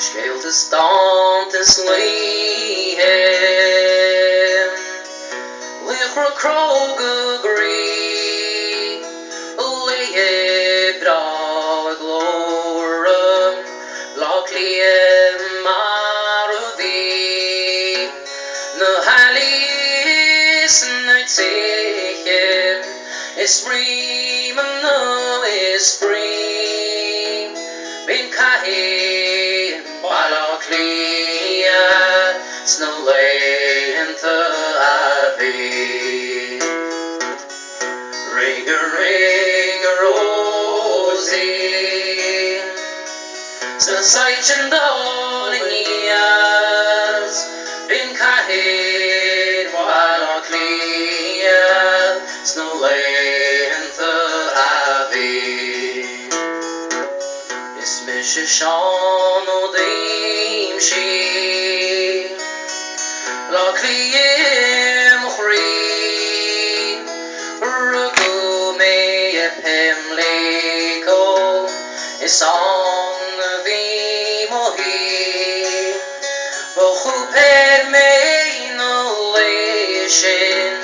Scale to stomp this leahem Lichra Kroga Gree Leibra Glorum Lockliem Maruvi No Halis Nutechem Esprim no Esprim Bin Kahin Baloclia Snowlay into Abbey Ringer Rosie Sensation Dolinias Bin Kahin Baloclia Snowlay into Abbey Mishishan Odim Shi Lokliem Chri Rugu Meyepem Leko Isong Vimohi Bochuper Meino Leishin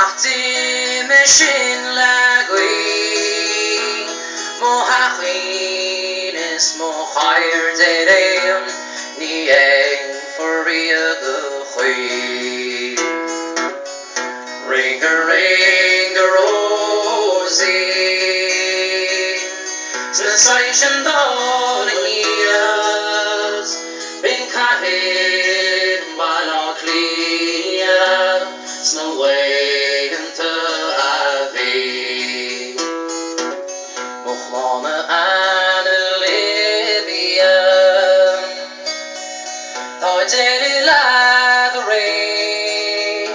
Achtimishin Lagui Mohachin Mo higher dereim nieng for real Ringer Rosie Sensation Dolinias Bin Kahin Baloclia Snowway into Abbey Mochlana Daddy the rain,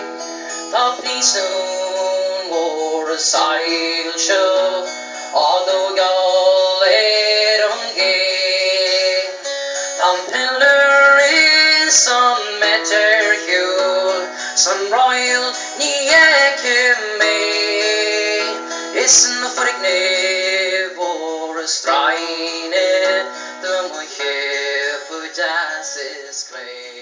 the soon wore a sail show, although y'all laid on game. Pillar is some Maitiú, some royal Niekime, isn't the frigne or a strine, the Maitiú das is clay.